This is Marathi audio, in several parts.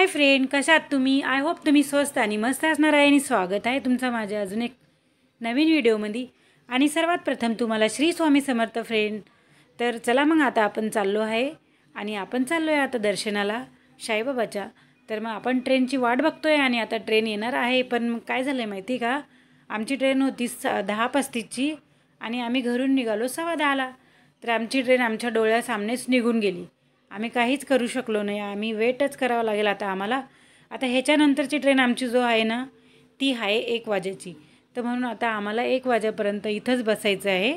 हाय फ्रेंड, कशा आहात तुम्ही? आय होप तुम्ही स्वस्त आणि मस्त असणार आहे आणि स्वागत आहे तुमचं माझ्या अजून एक नवीन व्हिडिओमध्ये। आणि सर्वात प्रथम तुम्हाला श्री स्वामी समर्थ फ्रेंड। तर चला मग आता आपण चाललो आहे आणि आपण चाललो आहे आता दर्शनाला साईबाबाच्या। तर मग आपण ट्रेनची वाट बघतोय आणि आता ट्रेन येणार आहे। पण मग काय झालं आहे माहिती का, आमची ट्रेन होती 10:35ची आणि आम्ही घरून निघालो 10:15ला। तर आमची ट्रेन आमच्या डोळ्यासामनेच निघून गेली। आम्ही काहीच करू शकलो नाही, आम्ही वेटच करावं लागेल आता आम्हाला। आता ह्याच्यानंतरची ट्रेन आमची जो आहे ना ती आहे 1 वाजेची। तर म्हणून आता आम्हाला 1 वाजेपर्यंत इथंच बसायचं आहे।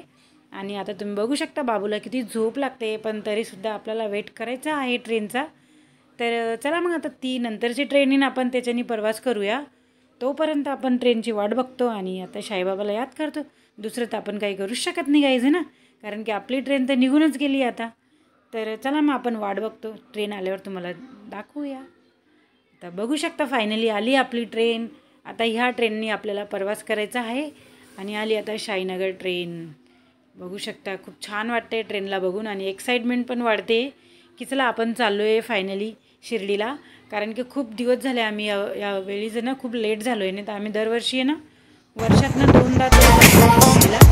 आणि आता तुम्ही बघू शकता बाबूला किती झोप लागते, पण तरीसुद्धा आपल्याला वेट करायचा आहे ट्रेनचा। तर चला मग आता ती नंतरची ट्रेनीनं आपण त्याच्यानी प्रवास करूया। तोपर्यंत आपण ट्रेनची वाट बघतो आणि आता साईबाबाला याद करतो। दुसरं तर आपण काही करूच शकत नाही गाईज ना, कारण की आपली ट्रेन तर निघूनच गेली आता। तर चला मग आपण वाट बघतो, ट्रेन आल्यावर तुम्हाला दाखवूया। आता बघू शकता फायनली आली आपली ट्रेन। आता ह्या ट्रेननी आपल्याला प्रवास करायचा आहे आणि आली आता शाहीनगर ट्रेन। बघू शकता खूप छान वाटते ट्रेनला बघून आणि एक्साइटमेंट पण वाढते की चला आपण चाललो आहे फायनली शिर्डीला। कारण की खूप दिवस झाले आम्ही यावेळी जर ना खूप लेट झालो आहे, नाही तर आम्ही दरवर्षी आहे ना वर्षातनं 2दा शिर्डीला।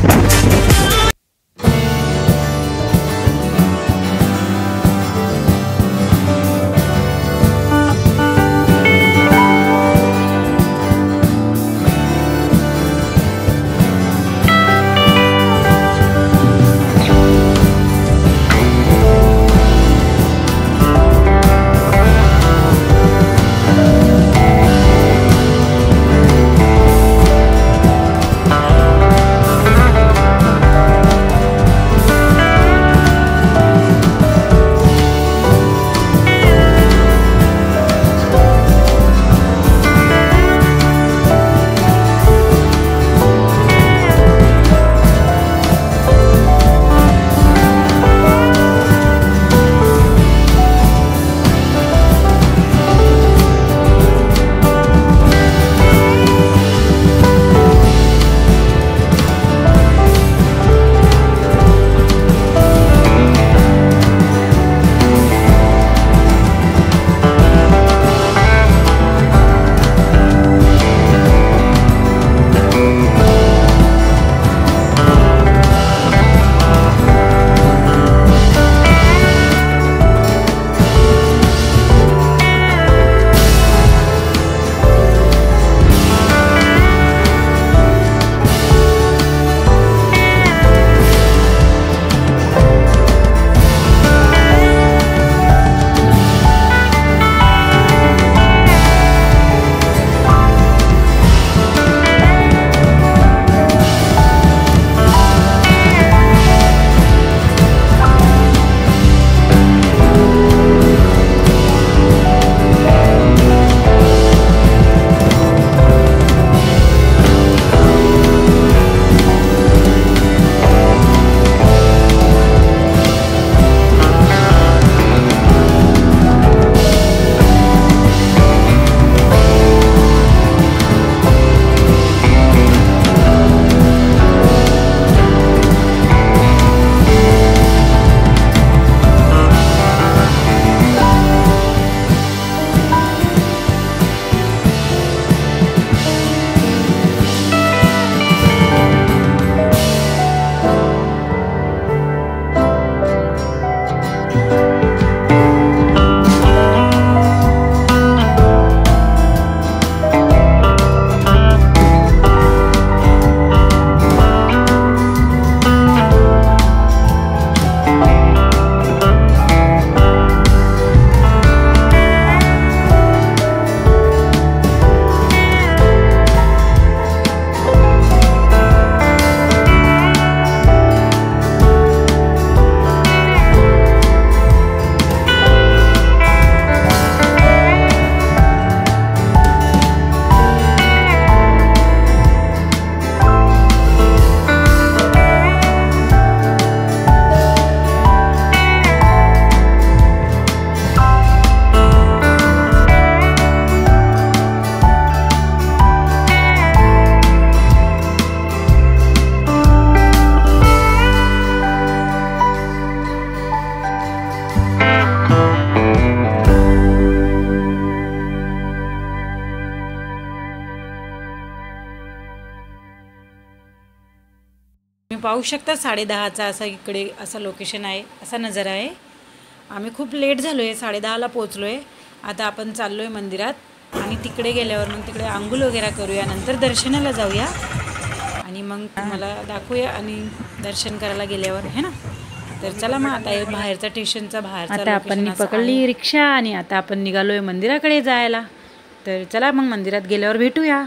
तुम्ही पाहू शकता 10:30चा असा इकडे असं लोकेशन आहे, असा नजारा आहे. आम्ही खूप लेट झालो आहे, 10:30ला पोचलो आहे. आता आपण चाललो आहे मंदिरात आणि तिकडे गेल्यावर मग तिकडे आंघोळ वगैरे करूया, नंतर दर्शनाला जाऊया आणि मग तुम्हाला दाखवूया आणि दर्शन करायला गेल्यावर है ना. तर चला मग आता बाहेरचा स्टेशनचा बाहेरचा आता आपण पकडली रिक्षा आणि आता आपण निघालोय मंदिराकडे जायला. तर चला मग मंदिरात गेल्यावर भेटूया.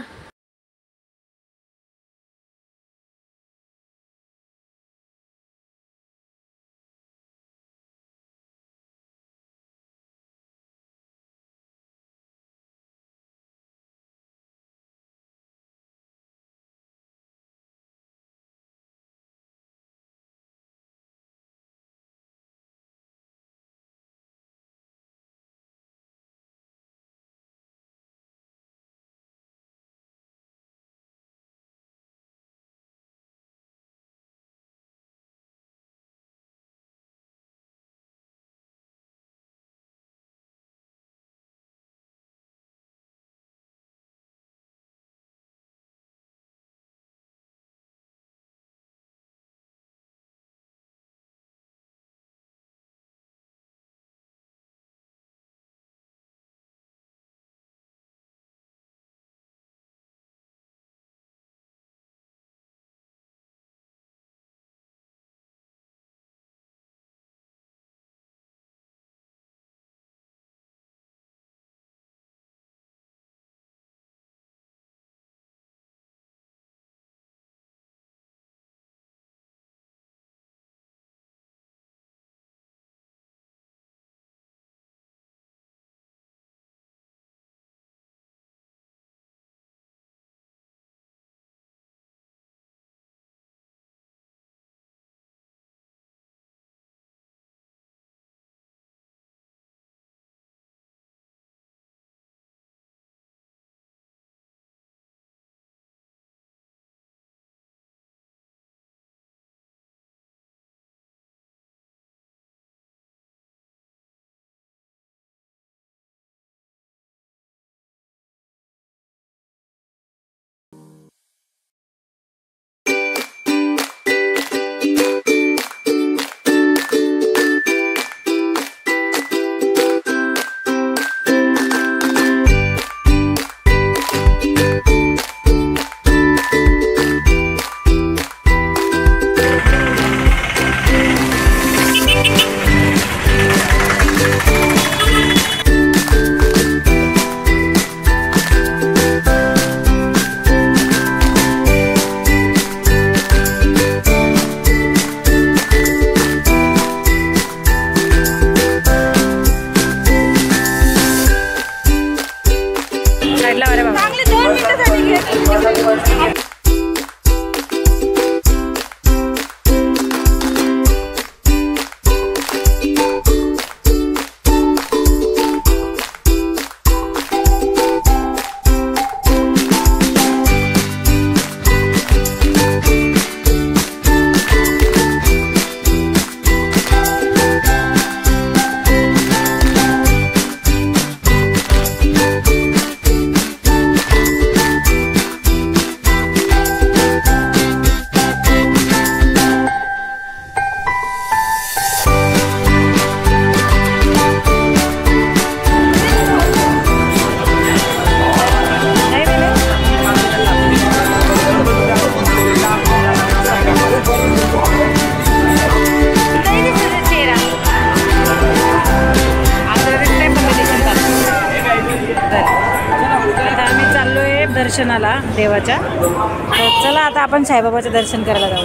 दर्शनाला देवाच्या. तर चला आता आपण साईबाबाचं दर्शन करायला जाऊ.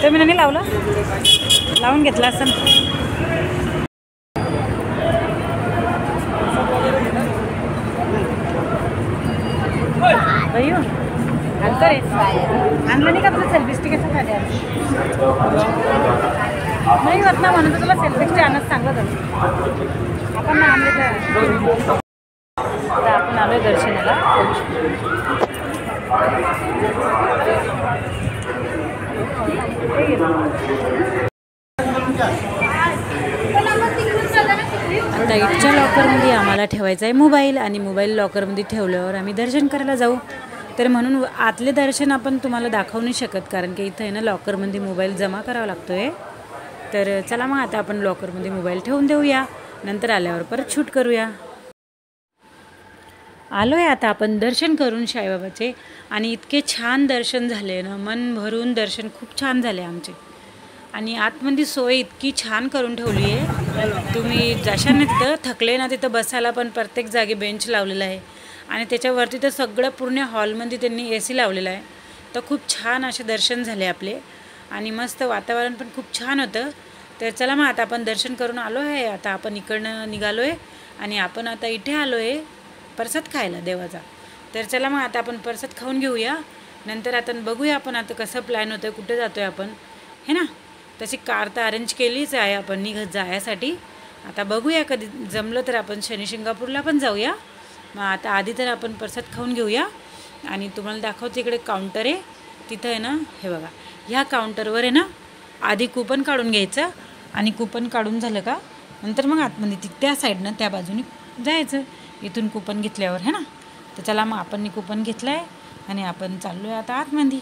तर मी नाही लावलं, लावून घेतला असं. भैया आणतो रे, आणलं नाही का तुला सेल्फी स्टिक असं खाली नाही होत ना, म्हणून तुला सेल्फी स्टिक आणत सांगत होतं. आपण ना आणले तर आपण आलोय दर्शनाला. आता इथच्या लॉकरमध्ये आम्हाला ठेवायचा आहे मोबाईल आणि मोबाईल लॉकरमध्ये ठेवल्यावर आम्ही दर्शन करायला जाऊ. तर म्हणून आतले दर्शन आपण तुम्हाला दाखवू नाही शकत, कारण की इथं आहे ना लॉकरमध्ये मोबाईल जमा करावा लागतो आहे. तर चला मग आता आपण लॉकरमध्ये मोबाईल ठेवून देऊया, नंतर आल्यावर परत शूट करूया. आलो आहे आता आपण दर्शन करून साईबाबाचे, आणि इतके छान दर्शन झाले ना, मन भरून दर्शन खूप छान झाले आमचे. आणि आतमध्ये सोय इतकी छान करून ठेवली आहे, तुम्ही जशाने तिथं थकले ना तिथं बसायला पण प्रत्येक जागी बेंच लावलेला आहे, आणि त्याच्यावरती तर सगळं पूर्ण हॉलमध्ये त्यांनी AC लावलेला आहे. तर खूप छान असे दर्शन झाले आपले, आणि मस्त वातावरण पण खूप छान होतं. तर चला मग आता आपण दर्शन करून आलो आहे, आता आपण इकडनं निघालो आहे आणि आपण आता इथे आलो आहे प्रसाद खायला देवाचा. तर चला मग आता आपण प्रसाद खाऊन घेऊया, नंतर आता बघूया आपण आता कसं प्लॅन होतं, कुठे जातो आहे आपण, हे ना. तशी कार तर अरेंज केलीच आहे आपण निघत जायसाठी. आता बघूया कधी जमलं तर आपण शनी शिंगापूरला पण जाऊया. मग आता आधी तर आपण प्रसाद खाऊन घेऊया, आणि तुम्हाला दाखवते इकडे काउंटर आहे तिथं आहे ना, हे बघा ह्या काउंटरवर आहे ना आधी कूपन काढून घ्यायचं, आणि कूपन काढून झालं का नंतर मग आतमध्ये त्या साईडनं त्या बाजूने जायचं इथून कूपन घेतल्यावर, है ना. तर चला मग आपण कूपन घेतलं आहे आणि आपण चाललो आहे आता आतमध्ये.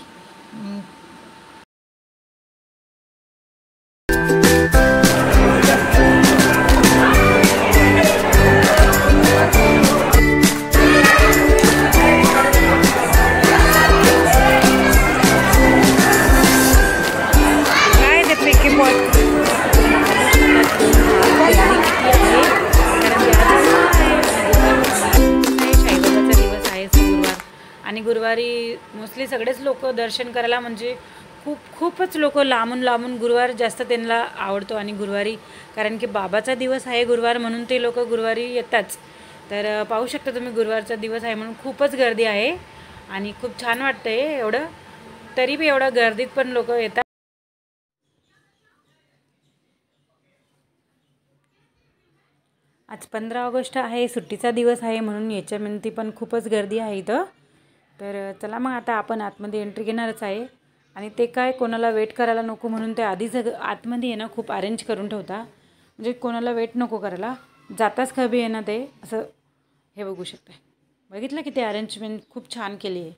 आणि गुरुवारी मोस्टली सगळेच लोक दर्शन करायला म्हणजे खूपच लोक लांबून गुरुवार जास्त त्यांना आवडतो, आणि गुरुवारी कारण की बाबाचा दिवस आहे गुरुवार म्हणून ते लोक गुरुवारी येताच. तर पाहू शकता तुम्ही गुरुवारचा दिवस आहे म्हणून खूपच गर्दी आहे, आणि खूप छान वाटतं आहे एवढं, तरी बी एवढं गर्दीत पण लोक येतात. आज 15 ऑगस्ट आहे, सुट्टीचा दिवस आहे म्हणून याच्यामध्ये पण खूपच गर्दी आहे इथं. तर चला मग आता आपण आतमध्ये एंट्री घेणारच आहे, आणि ते काय कोणाला वेट करायला नको म्हणून ते आधीच आतमध्ये आहे ना खूप अरेंज करून ठेवता, म्हणजे कोणाला वेट नको करायला, जाताच कभी आहे ना ते असं. हे बघू शकता, बघितलं की ते अरेंजमेंट खूप छान केली आहे.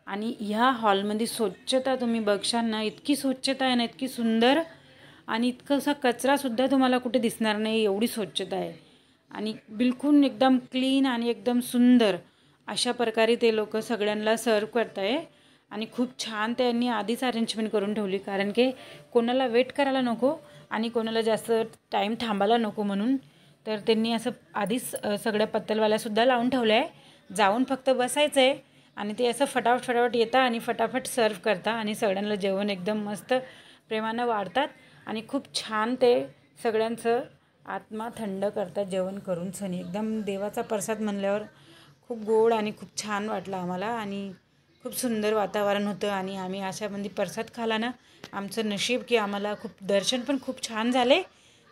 आणि ह्या हॉलमध्ये स्वच्छता तुम्ही बघशाल ना, इतकी स्वच्छता आहे ना, इतकी सुंदर, आणि इतकासा कचरासुद्धा तुम्हाला कुठे दिसणार नाही, एवढी स्वच्छता आहे. आणि बिलकुल एकदम क्लीन आणि एकदम सुंदर अशा प्रकारे ते लोक सगळ्यांना सर्व करत आहे, आणि खूप छान त्यांनी आधीच अरेंजमेंट करून ठेवली, कारण की कोणाला वेट करायला नको आणि कोणाला जास्त टाईम थांबायला नको म्हणून. तर त्यांनी असं आधीच सगळ्या पत्तलवाल्यासुद्धा लावून ठेवलं आहे, जाऊन फक्त बसायचं आहे, आणि ते असं फटाफट येतात आणि फटाफट सर्व करतात, आणि सगळ्यांना जेवण एकदम मस्त प्रेमानं वाढतात, आणि खूप छान ते सगळ्यांचं आत्मा थंड करतात जेवण करून सनी. एकदम देवाचा प्रसाद म्हणल्यावर खूप गोड आणि खूप छान वाटलं आम्हाला, आणि खूप सुंदर वातावरण होतं, आणि आम्ही अशामध्ये प्रसाद खाला ना, आमचं नशीब की आम्हाला खूप दर्शन पण खूप छान झाले,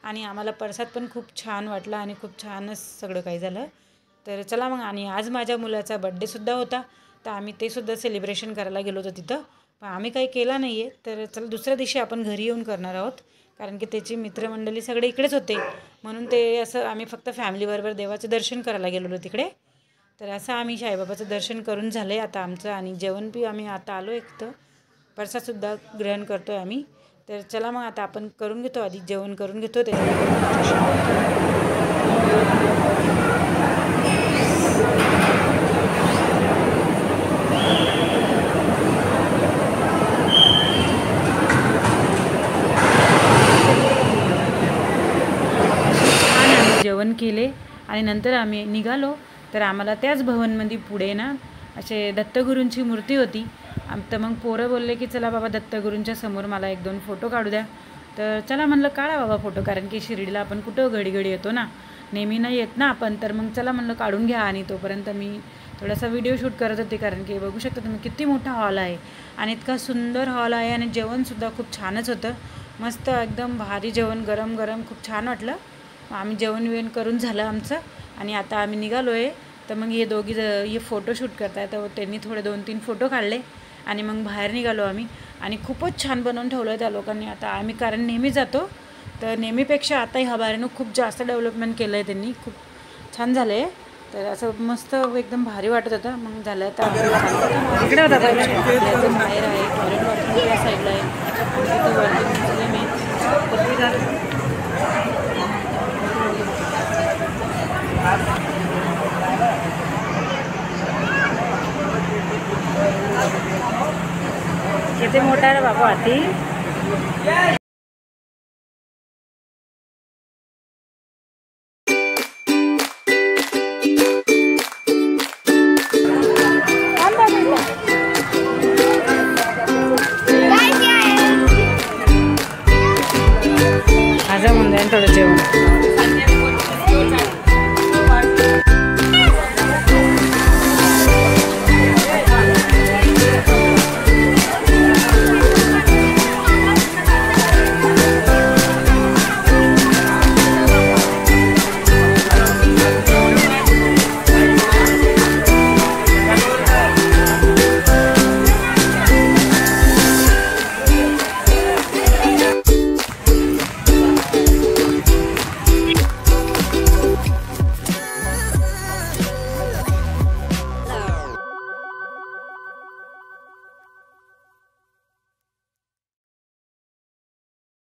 आणि आम्हाला प्रसाद पण खूप छान वाटला, आणि खूप छानच सगळं काही झालं. तर चला मग, आणि आज माझ्या मुलाचा बड्डेसुद्धा होता, तर आम्ही ते सुद्धा सेलिब्रेशन करायला गेलो होतो तिथं, पण आम्ही काही केला नाही आहे. तर चला दुसऱ्या दिवशी आपण घरी येऊन करणार आहोत, कारण की त्याची मित्रमंडळी सगळे इकडेच होते, म्हणून ते असं आम्ही फक्त फॅमिलीबरोबर देवाचं दर्शन करायला गेलो तिकडे. तर असं आम्ही साईबाबाचं दर्शन करून झालं आहे आता आमचं, आणि जेवण बी आम्ही आता आलो एक तर प्रसादसुद्धा ग्रहण करतो आहे आम्ही. तर चला मग आता आपण करून घेतो, आधी जेवण करून घेतो जेवण केले, आणि नंतर आम्ही निघालो. तर आम्हाला त्याच भवनमध्ये पुढे ना असे दत्तगुरूंची मूर्ती होती. तर मग पोरं बोलले की चला बाबा दत्तगुरूंच्या समोर मला 1-2 फोटो काढू द्या. तर चला म्हणलं काढा बाबा फोटो, कारण की शिर्डीला आपण कुठं घडी येतो ना, नेहमी नाही येत ना आपण. तर मग चला म्हणलं काढून घ्या, आणि तोपर्यंत मी थोडासा व्हिडिओ शूट करत होते, कारण की बघू शकता तुम्ही किती मोठा हॉल आहे, आणि इतका सुंदर हॉल आहे, आणि जेवणसुद्धा खूप छानच होतं, मस्त एकदम भारी जेवण, गरम गरम खूप छान वाटलं. आम्ही जेवण करून झालं आमचं, आणि आता आम्ही निघालो आहे. तर मग हे दोघी हे फोटोशूट करताय, तर त्यांनी थोडे 2-3 फोटो काढले, आणि मग बाहेर निघालो आम्ही, आणि खूपच छान बनवून ठेवलं आहे त्या लोकांनी. आता आम्ही कारण नेहमी जातो, तर नेहमीपेक्षा आता ह्या बारीनं खूप जास्त डेव्हलपमेंट केलं आहे त्यांनी, खूप छान झालं आहे. तर असं मस्त एकदम भारी वाटत होतं. मग झालं तर इकडे होता पहिला बाहेर आहे टॉयलेट बाथरूम त्या साईडला आहे तिथं वरती पोहोचले मी. किती मोठा आहे बाबा हाती.